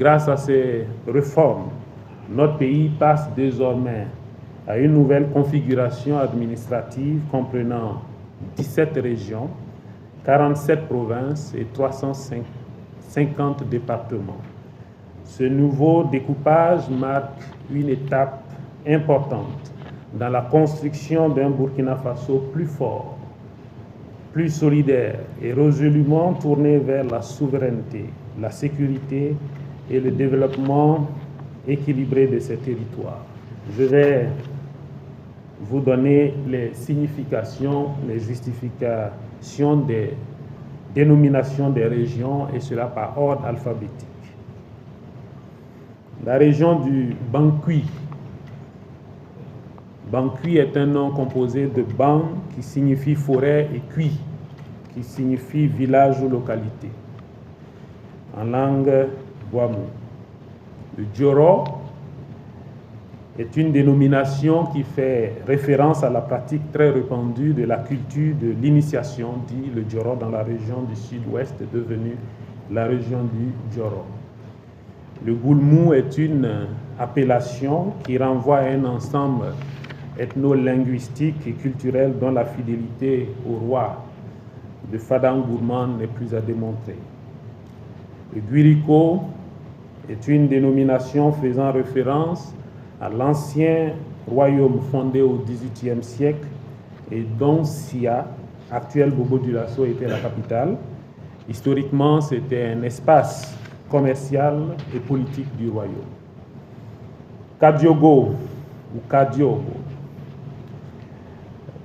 grâce à ces réformes, notre pays passe désormais à une nouvelle configuration administrative comprenant 17 régions, 47 provinces et 350 départements. Ce nouveau découpage marque une étape importante dans la construction d'un Burkina Faso plus fort, plus solidaire et résolument tourné vers la souveraineté, la sécurité et le développement équilibré de ces territoires. Je vais vous donner les significations, les justifications des dénominations des régions, et cela par ordre alphabétique. La région du Bankui. Bankui est un nom composé de Ban qui signifie forêt et Kui qui signifie village ou localité en langue Boamou. Le Djoro est une dénomination qui fait référence à la pratique très répandue de la culture de l'initiation, dit le Djoro, dans la région du sud-ouest, devenue la région du Djoro. Le Goulmou est une appellation qui renvoie à un ensemble ethno-linguistique et culturel dont la fidélité au roi de Fadang Gourmand n'est plus à démontrer. Le Guirico est une dénomination faisant référence à l'ancien royaume fondé au XVIIIe siècle et dont Sia, actuel Bobo-Dioulasso, était la capitale. Historiquement, c'était un espace commercial et politique du royaume. Kadiogo ou Kadiogo,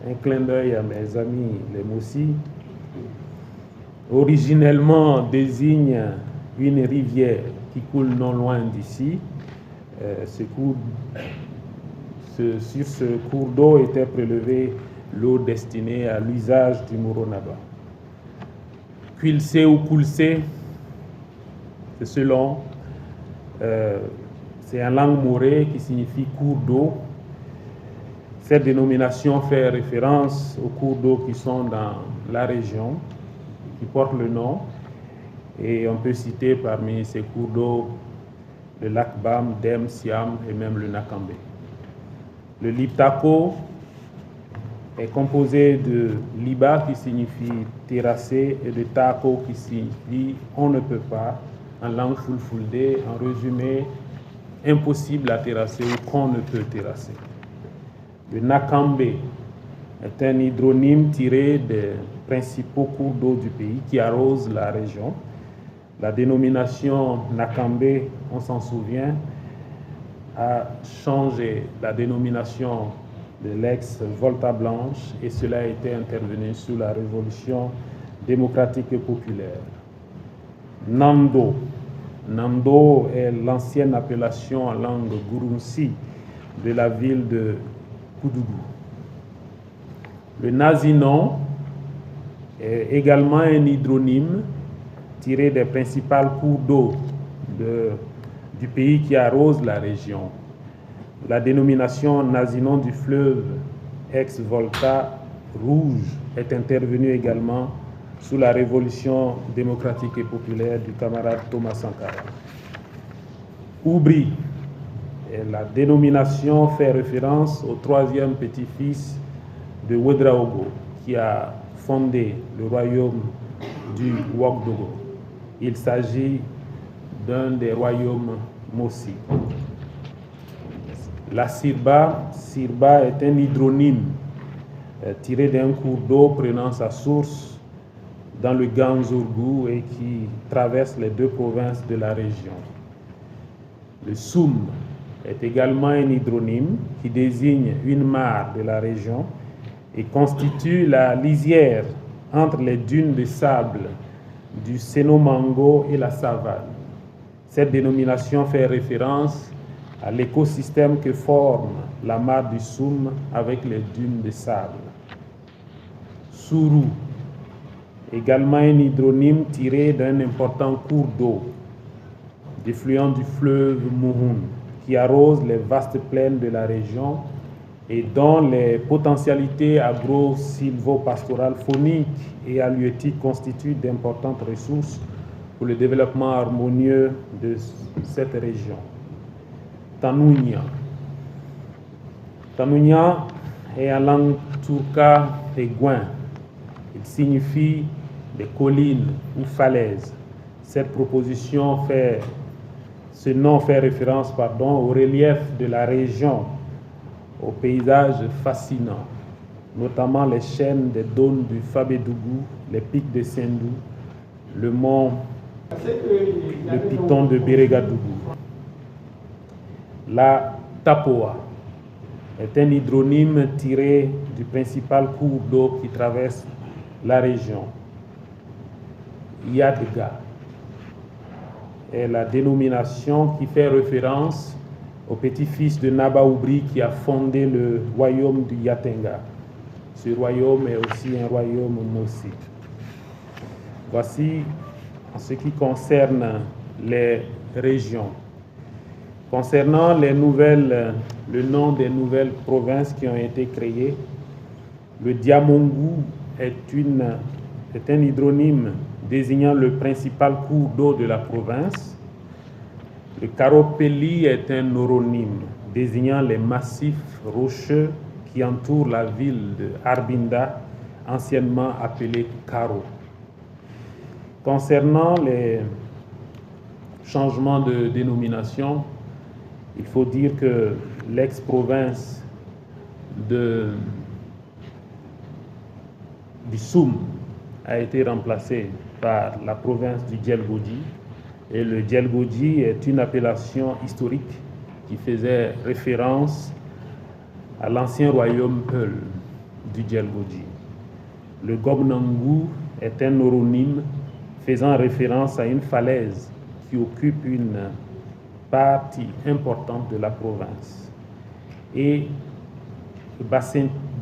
un clin d'œil à mes amis les Moussi, originellement désigne une rivière qui coule non loin d'ici. Sur ce cours d'eau était prélevée l'eau destinée à l'usage du Moronaba. Kulse ou Kulse, c'est selon, c'est en langue morée qui signifie cours d'eau. Cette dénomination fait référence aux cours d'eau qui sont dans la région, qui portent le nom, et on peut citer parmi ces cours d'eau le lac Bam, Dem, Siam et même le Nakambe. Le Liptako est composé de Liba qui signifie terrasser et de Tako qui signifie on ne peut pas en langue fulfulde, en résumé impossible à terrasser ou qu'on ne peut terrasser. Le Nakambe est un hydronyme tiré des principaux cours d'eau du pays qui arrosent la région. La dénomination Nakambe, on s'en souvient, a changé la dénomination de l'ex-Volta Blanche et cela a été intervenu sous la Révolution démocratique et populaire. Nando. Nando est l'ancienne appellation en langue Gurumsi de la ville de Koudougou. Le Nazinon est également un hydronyme tiré des principales cours d'eau du pays qui arrose la région. La dénomination Nazinon du fleuve ex-Volta rouge est intervenue également sous la Révolution démocratique et populaire du camarade Thomas Sankara. Oubri, la dénomination fait référence au troisième petit-fils de Ouedraogo qui a fondé le royaume du Ouagdougou. Il s'agit d'un des royaumes Mossi. La Sirba est un hydronyme tiré d'un cours d'eau prenant sa source dans le Ganzourgou et qui traverse les deux provinces de la région. Le Soum est également un hydronyme qui désigne une mare de la région et constitue la lisière entre les dunes de sable du Sénomango et la Savane. Cette dénomination fait référence à l'écosystème que forme la mare du Soum avec les dunes de sable. Sourou, également un hydronyme tiré d'un important cours d'eau, défluent du fleuve Mouhoun, qui arrose les vastes plaines de la région et dont les potentialités agro-silvopastorales fauniques et halieutiques constituent d'importantes ressources pour le développement harmonieux de cette région. Tanounia. Tanounia est en langue tourka et gouin. Il signifie des collines ou falaises. Cette proposition ce nom fait référence au relief de la région, aux paysages fascinants, notamment les chaînes des dônes du Fabédougou, les pics de Sendou, le piton de Bérégadougou. La Tapoa est un hydronyme tiré du principal cours d'eau qui traverse la région. Yadga est la dénomination qui fait référence au petit-fils de Naba Oubri qui a fondé le royaume du Yatenga. Ce royaume est aussi un royaume mossite. Voici en ce qui concerne les régions. Concernant le nom des nouvelles provinces qui ont été créées, le Diamongou est un hydronyme désignant le principal cours d'eau de la province. Le Karopeli est un oronyme désignant les massifs rocheux qui entourent la ville de Arbinda, anciennement appelée Karo. Concernant les changements de dénomination, il faut dire que l'ex-province du Soum a été remplacée par la province du Djelgodi. Et le Djelgodi est une appellation historique qui faisait référence à l'ancien royaume Peul du Djelgodi. Le Gobnangou est un oronyme faisant référence à une falaise qui occupe une partie importante de la province. Et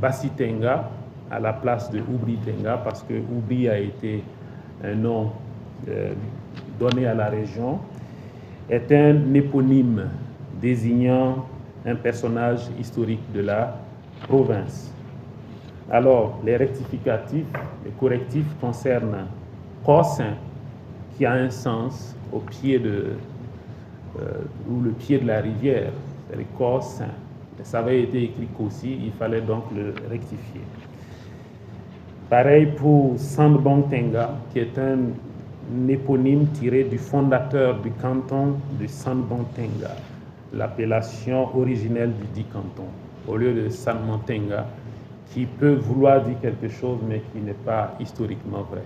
Bassitenga, à la place de Oubri-Tenga, parce que Oubri a été un nom donné à la région, est un éponyme désignant un personnage historique de la province. Alors, les rectificatifs, les correctifs concernent Kossin, qui a un sens au pied ou le pied de la rivière, c'est le Kossin. Ça avait été écrit Kossi, il fallait donc le rectifier. Pareil pour Sandbong Tenga, qui est un éponyme tiré du fondateur du canton de Sandbong Tenga, l'appellation originelle du dit canton, au lieu de Sandbong Tenga, qui peut vouloir dire quelque chose mais qui n'est pas historiquement vrai.